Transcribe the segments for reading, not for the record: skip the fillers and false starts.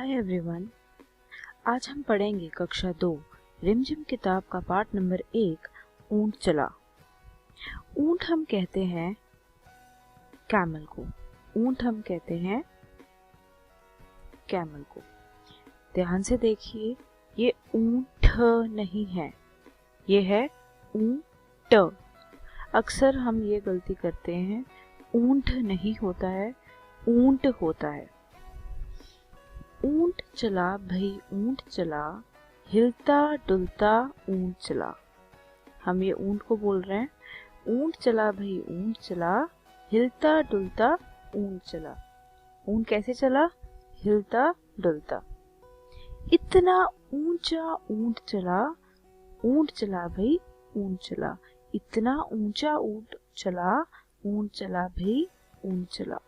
Hi everyone, आज हम पढ़ेंगे कक्षा 2 रिमझिम किताब का पाठ नंबर 1 ऊंट चला। ऊंट हम कहते हैं कैमल को। ऊंट हम कहते हैं कैमल को। ध्यान से देखिए, ये ऊंट नहीं है, ये है ऊंट। अक्सर हम ये गलती करते हैं, ऊंट नहीं होता है, ऊंट होता है। ऊंट चला भई ऊंट चला, हिलता डुलता ऊंट चला। हम ये ऊंट को बोल रहे हैं, ऊंट चला भई ऊंट चला, हिलता डुलता ऊंट चला। ऊंट कैसे चला? हिलता डुलता। इतना ऊंचा ऊंट चला, ऊंट चला भई ऊंट चला। इतना ऊंचा ऊंट चला भई ऊंट चला।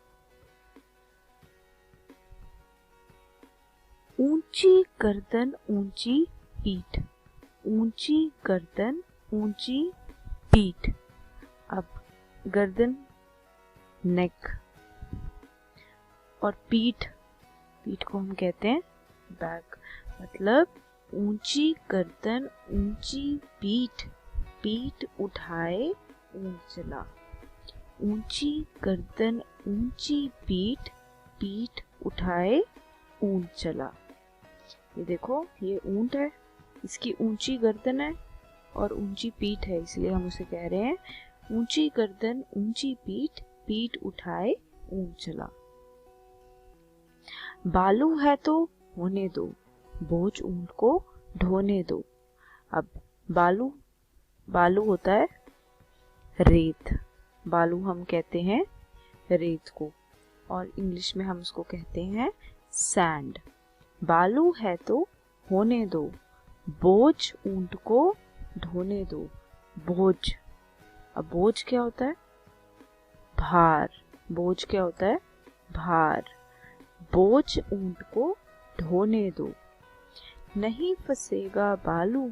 ऊंची गर्दन ऊंची पीठ, ऊंची गर्दन ऊंची पीठ। अब गर्दन नेक और पीठ को हम कहते हैं बैक। मतलब ऊंची गर्दन ऊंची पीठ, पीठ उठाए ऊंट चला। ऊंची गर्दन ऊंची पीठ, पीठ उठाए ऊंट चला। ये देखो, ये ऊंट है, इसकी ऊंची गर्दन है और ऊंची पीठ है, इसलिए हम उसे कह रहे हैं ऊंची गर्दन ऊंची पीठ, पीठ उठाए ऊंट चला। बालू है तो होने दो, बोझ ऊंट को ढोने दो। अब बालू होता है रेत। बालू हम कहते हैं रेत को, और इंग्लिश में हम उसको कहते हैं सैंड। बालू है तो होने दो, बोझ ऊंट को ढोने दो। बोझ, अब बोझ क्या होता है? भार। बोझ क्या होता है? भार। बोझ ऊंट को ढोने दो। नहीं फंसेगा बालू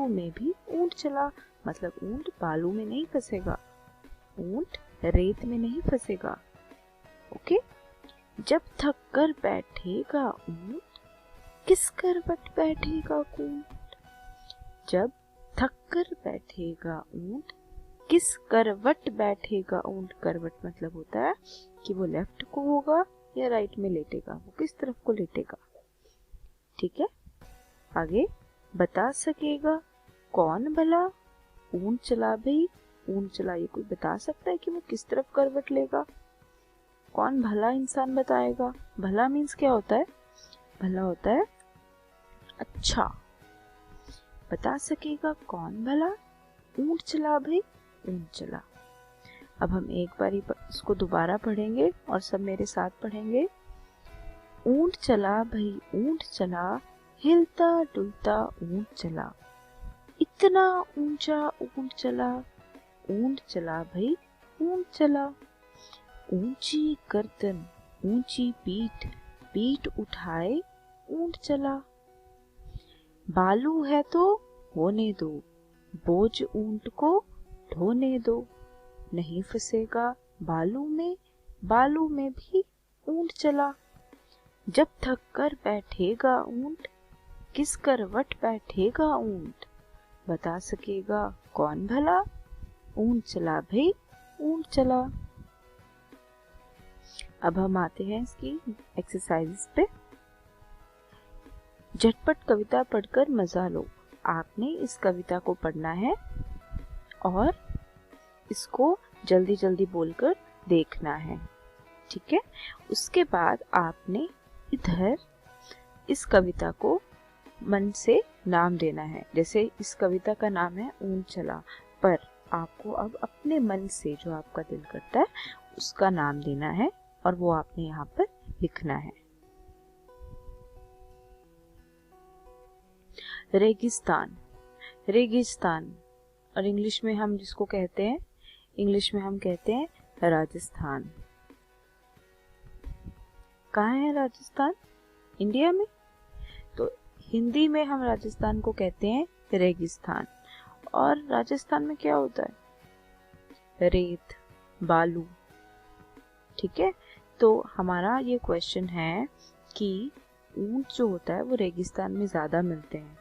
में भी ऊंट चला। मतलब ऊंट बालू में नहीं फंसेगा, ऊंट रेत में नहीं फंसेगा। ओके। जब थक कर बैठेगा ऊंट, किस करवट बैठेगा ऊंट। जब थक कर बैठेगा ऊंट, किस करवट बैठेगा ऊंट। करवट मतलब होता है कि वो लेफ्ट को होगा या राइट में लेटेगा, वो किस तरफ को लेटेगा। ठीक है। आगे, बता सकेगा कौन भला ऊंट चला भई ऊंट चला। ये कोई बता सकता है कि वो किस तरफ करवट लेगा? कौन भला इंसान बताएगा? भला मीन्स क्या होता है? भला होता है अच्छा। बता सकेगा कौन भला ऊंट चला भई ऊंट चला। अब हम एक बार इसको दोबारा पढ़ेंगे और सब मेरे साथ पढ़ेंगे। ऊंट चला भई ऊंट चला, हिलता डुलता ऊंट चला। इतना ऊंचा ऊंट चला भई ऊंट चला। ऊंची गर्दन ऊंची पीठ, पीठ उठाए ऊंट चला। बालू है तो होने दो, बोझ ऊंट को ढोने दो। नहीं फंसेगा बालू में भी ऊंट चला। जब थक कर बैठेगा ऊंट, किस करवट बैठेगा ऊंट। बता सकेगा कौन भला ऊंट चला भई ऊंट चला। अब हम आते हैं इसकी एक्सरसाइज पे। झटपट कविता पढ़कर मजा लो। आपने इस कविता को पढ़ना है और इसको जल्दी जल्दी बोलकर देखना है। ठीक है। उसके बाद आपने इधर इस कविता को मन से नाम देना है। जैसे इस कविता का नाम है ऊंट चला, पर आपको अब अपने मन से जो आपका दिल करता है उसका नाम देना है और वो आपने यहाँ पर लिखना है। रेगिस्तान, रेगिस्तान, और इंग्लिश में हम जिसको कहते हैं राजस्थान। कहाँ है राजस्थान? इंडिया में। तो हिंदी में हम राजस्थान को कहते हैं रेगिस्तान। और राजस्थान में क्या होता है? रेत, बालू। ठीक है। तो हमारा ये क्वेश्चन है कि ऊंट जो होता है वो रेगिस्तान में ज़्यादा मिलते हैं।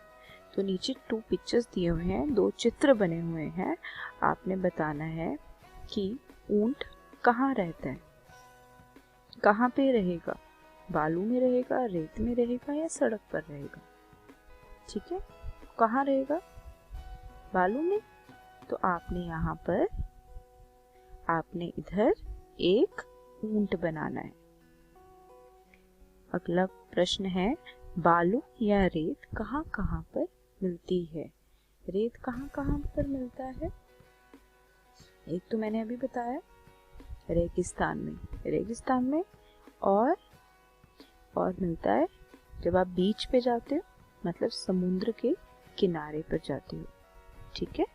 तो नीचे 2 पिक्चर्स दिए हुए हैं, 2 चित्र बने हुए हैं। आपने बताना है कि ऊंट कहाँ रहता है, कहाँ पे रहेगा, बालू में रहेगा, रेत में रहेगा या सड़क पर रहेगा। ठीक है, कहाँ रहेगा, बालू में। तो आपने इधर एक ऊंट बनाना है। अगला प्रश्न है, बालू या रेत कहाँ कहाँ पर मिलती है। रेत कहाँ कहाँ पर मिलता है? एक तो मैंने अभी बताया रेगिस्तान में और मिलता है जब आप बीच पे जाते हो, मतलब समुद्र के किनारे पर जाते हो। ठीक है,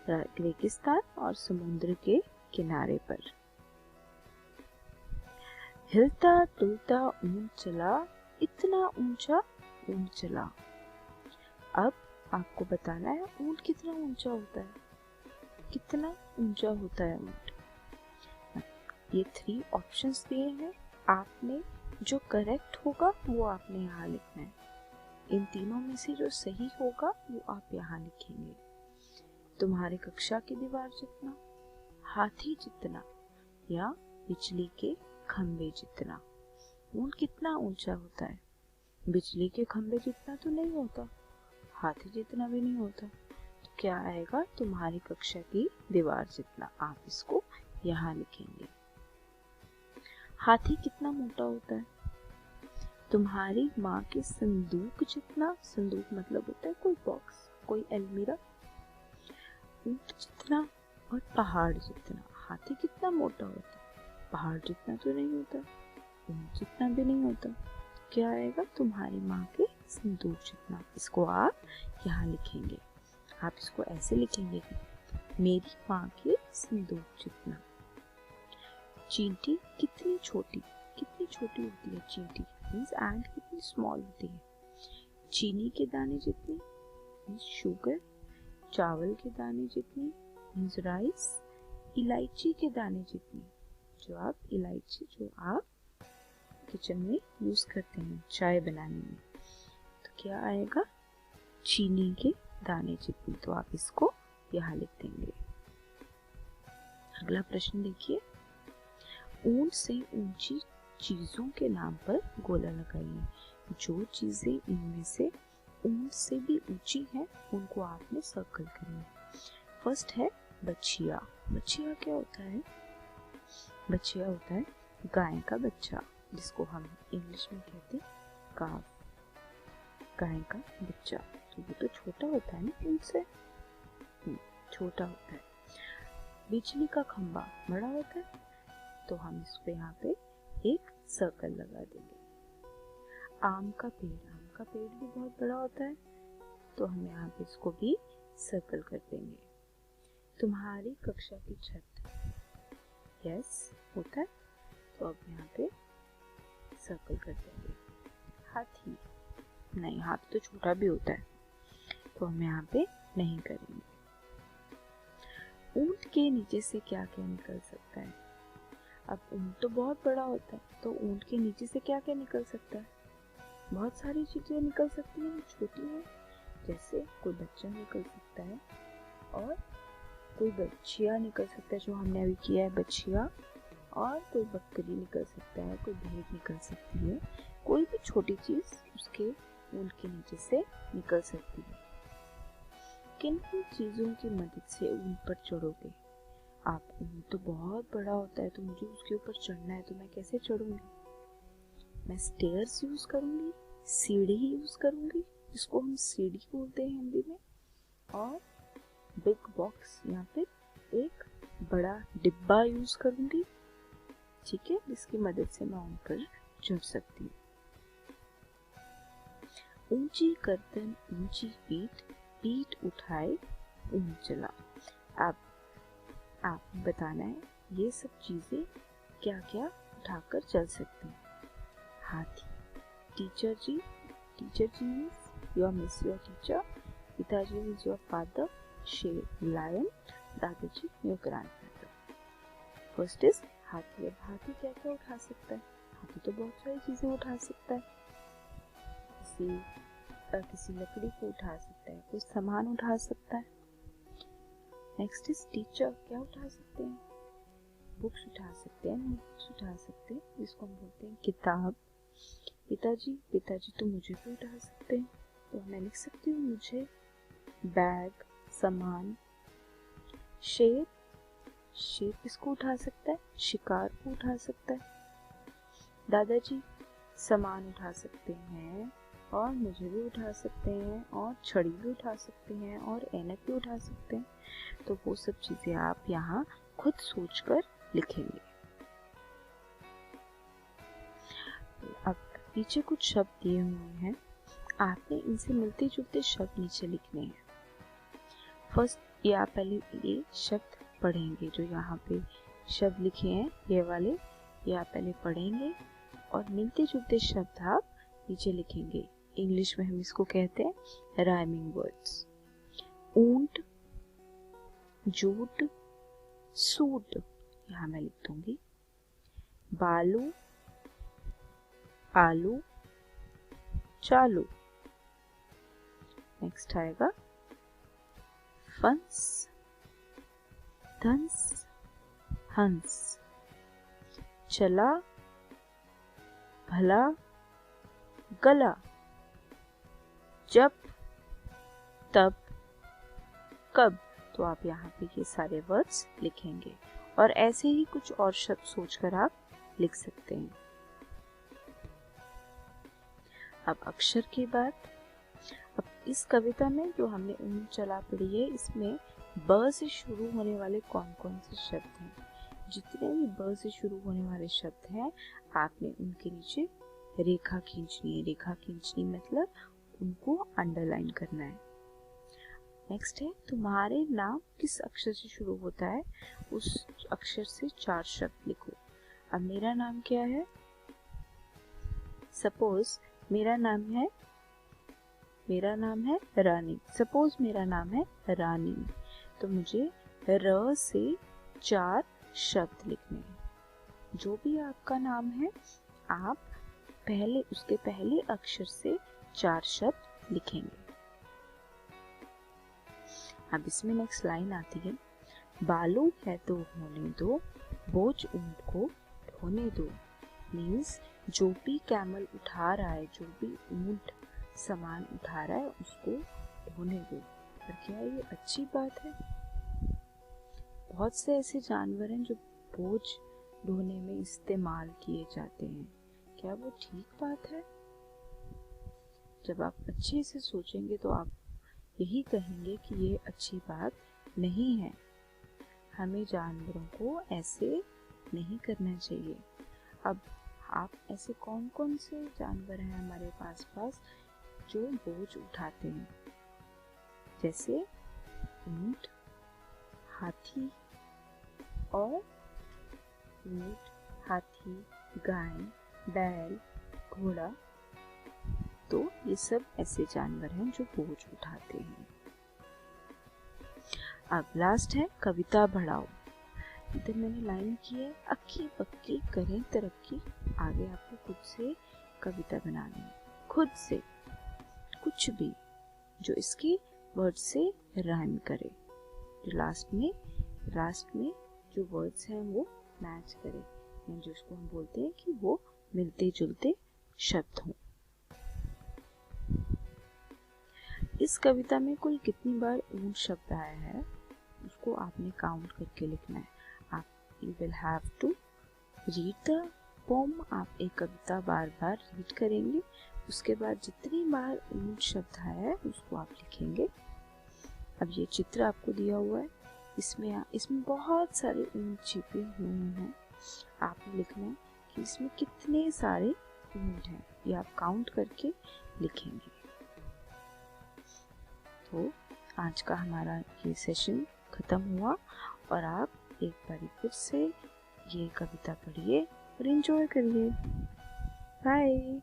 रेगिस्तान और समुद्र के किनारे पर। हिलता डुलता ऊंट चला, इतना ऊंचा ऊंट चला। अब आपको बताना है ऊंट कितना ऊंचा होता है, कितना ऊंचा होता है ऊंट। ये 3 ऑप्शंस दिए हैं, आपने जो करेक्ट होगा वो आपने यहाँ लिखना है। इन तीनों में से जो सही होगा वो आप यहाँ लिखेंगे। तुम्हारी कक्षा की दीवार जितना, हाथी जितना या बिजली के खंबे जितना। ऊंट कितना ऊंचा होता है? बिजली के खंबे जितना तो नहीं होता, हाथी जितना भी नहीं होता। तो क्या आएगा? तुम्हारी कक्षा की दीवार जितना। आप इसको यहाँ लिखेंगे। हाथी कितना मोटा होता है? तुम्हारी माँ के संदूक जितना। संदूक मतलब होता है कोई बॉक्स, कोई अलमीरा। ऊंट जितना और पहाड़ जितना। हाथी कितना मोटा होता है? पहाड़ जितना तो नहीं होता, ऊंट जितना भी नहीं होता। क्या आएगा? तुम्हारी माँ के संदूक जितना। इसको आप यहाँ लिखेंगे। आप इसको ऐसे लिखेंगे कि मेरी माँ के संदूक जितना। चींटी कितनी छोटी होती है? चींटी मीन्स एंट कितनी स्मॉल होती है? चीनी के दाने जितनी मीन्स शुगर। चावल के दाने जितनी मीन्स राइस। इलायची के दाने जितनी, जो आप किचन में यूज करते हैं चाय बनाने में। तो क्या आएगा? चीनी के दाने जितनी। तो आप इसको यहाँ लिख देंगे। अगला प्रश्न देखिए, ऊंट से ऊंची चीजों के नाम पर गोला लगाइए। जो चीजें इनमें से ऊंट से भी ऊंची हैं उनको आपने सर्कल करना है। फर्स्ट है बछिया। बछिया क्या होता है? बछिया होता है गाय का बच्चा, जिसको हम इंग्लिश में कहते हैं काव। गाय का बच्चा तो वो तो छोटा होता है ना, ऊंट से छोटा होता है। बिजली का खंबा बड़ा होता है, तो हम इस पे यहाँ पे एक सर्कल लगा देंगे। आम का पेड़ भी बहुत बड़ा होता है, तो हम यहाँ पे इसको भी सर्कल कर देंगे। तुम्हारी कक्षा की छत, यस होता है, तो अब यहाँ पे सर्कल कर देंगे। हाथी नहीं, हाथी तो छोटा भी होता है, तो हम यहाँ पे नहीं करेंगे। ऊंट के नीचे से क्या क्या निकल सकता है? अब ऊंट तो बहुत बड़ा होता है, तो ऊंट के नीचे से क्या क्या निकल सकता है? बहुत सारी चीजें निकल सकती हैं, छोटी है, जैसे कोई बच्चा निकल सकता है और कोई बछिया निकल सकता है, जो हमने अभी किया है बछिया, और कोई बकरी निकल सकता है, कोई भेड़ निकल सकती है। कोई भी छोटी चीज उसके ऊंट के नीचे से निकल सकती है। किन किन चीजों की मदद से ऊंट पर चढ़ोगे? आप ऊंट तो बहुत बड़ा होता है, तो मुझे उसके ऊपर चढ़ना है, तो मैं कैसे चढ़ूंगी? मैं स्टेयर्स यूज करूंगी, सीढ़ी यूज करूंगी, जिसको हम सीढ़ी बोलते हैं हिंदी में, और बिग बॉक्स या फिर एक बड़ा डिब्बा यूज करूंगी। ठीक है, जिसकी मदद से मैं उन पर चढ़ सकती हूँ। ऊंची गर्दन ऊंची पीठ उठाए ऊंट चला। अब आप बताना है ये सब चीजें क्या क्या उठाकर चल सकते हैं। हाथी, teacher ji means your miss your teacher, पिताजी मीन्स योर फादर, शेर लायन, दादाजी योर ग्रैंडफादर। फर्स्ट इज हाथी। अब हाथी क्या क्या उठा सकता है? हाथी तो बहुत सारी चीजें उठा सकता है, किसी लकड़ी को उठा सकता है, कोई सामान उठा सकता है। नेक्स्ट इज टीचर, क्या उठा सकते हैं? बुक्स उठा सकते हैं, नोटबुक्स उठा सकते हैं, जिसको हम बोलते हैं किताब। पिताजी तो मुझे भी उठा सकते हैं, तो मैं लिख सकती हूँ मुझे, बैग, सामान। शेर किसको उठा सकता है? शिकार को उठा सकता है। दादाजी सामान उठा सकते हैं और मुझे भी उठा सकते हैं, और छड़ी भी उठा सकते हैं, और ऐनक भी उठा सकते हैं। तो वो सब चीजें आप यहाँ खुद सोचकर लिखेंगे। अब नीचे कुछ शब्द दिए हुए हैं, आपने इनसे मिलते जुलते शब्द नीचे लिखने हैं। फर्स्ट ये आप पहले ये शब्द पढ़ेंगे, जो यहाँ पे शब्द लिखे हैं ये वाले, ये आप पहले पढ़ेंगे और मिलते जुलते शब्द आप नीचे लिखेंगे। इंग्लिश में हम इसको कहते हैं राइमिंग वर्ड्स। ऊंट, जूट, सूट, यहाँ मैं लिख दूंगी। बालू, आलू, चालू। नेक्स्ट आएगा फंस, धंस, हंस। चला, भला, गला। जब, तब, कब। तो आप यहाँ पे ये सारे वर्ड्स लिखेंगे और ऐसे ही कुछ और शब्द सोचकर आप लिख सकते हैं। अब अक्षर की बात। अब इस कविता में जो हमने ऊंट चला पढ़ी है, इसमें ब से शुरू होने वाले कौन कौन से शब्द हैं? जितने भी ब से शुरू होने वाले शब्द हैं, आपने उनके नीचे रेखा खींचनी है। रेखा खींचनी मतलब उनको अंडरलाइन करना है। नेक्स्ट है, तुम्हारे नाम किस अक्षर से शुरू होता है? उस अक्षर से 4 शब्द लिखो। अब मेरा नाम क्या है? सपोज मेरा नाम है रानी। सपोज मेरा नाम है रानी, तो मुझे र से 4 शब्द लिखने हैं। जो भी आपका नाम है, आप उसके पहले अक्षर से 4 शब्द लिखेंगे। अब इसमें नेक्स्ट लाइन आती है, बालू है तो होने दो, बोझ ऊंट को ढोने दो। मीन्स जो भी कैमल उठा रहा है, जो भी ऊंट सामान उठा रहा है, उसको ढोने दो। पर क्या ये अच्छी बात है? बहुत से ऐसे जानवर हैं जो बोझ ढोने में इस्तेमाल किए जाते हैं। क्या वो ठीक बात है? जब आप अच्छे से सोचेंगे तो आप यही कहेंगे कि ये अच्छी बात नहीं है। हमें जानवरों को ऐसे नहीं करना चाहिए। अब आप ऐसे कौन कौन से जानवर हैं हमारे पास जो बोझ उठाते हैं? जैसे ऊंट, हाथी गाय, बैल, घोड़ा। तो ये सब ऐसे जानवर हैं जो बोझ उठाते हैं। अब लास्ट है कविता बढ़ाओ। इधर मैंने लाइन की है, अक्की बक्की करें तरक्की। आगे आपको खुद से कविता बनानी है, खुद से कुछ भी जो इसके वर्ड से राइम करे, जो लास्ट में जो वर्ड्स हैं वो मैच करे, यानी जिसको हम बोलते हैं कि वो मिलते जुलते शब्द हों। इस कविता में कुल कितनी बार ऊंट शब्द आया है, उसको आपने काउंट करके लिखना है। आप you will have to read the poem. आप एक कविता बार बार रीड करेंगे, उसके बाद जितनी बार ऊंट शब्द आया है उसको आप लिखेंगे। अब ये चित्र आपको दिया हुआ है, इसमें बहुत सारे ऊंट छिपे हुए हैं। आपने लिखना है कि इसमें कितने सारे ऊंट हैं, ये आप काउंट करके लिखेंगे। तो आज का हमारा ये सेशन खत्म हुआ और आप एक बार फिर से ये कविता पढ़िए और एंजॉय करिए। बाय।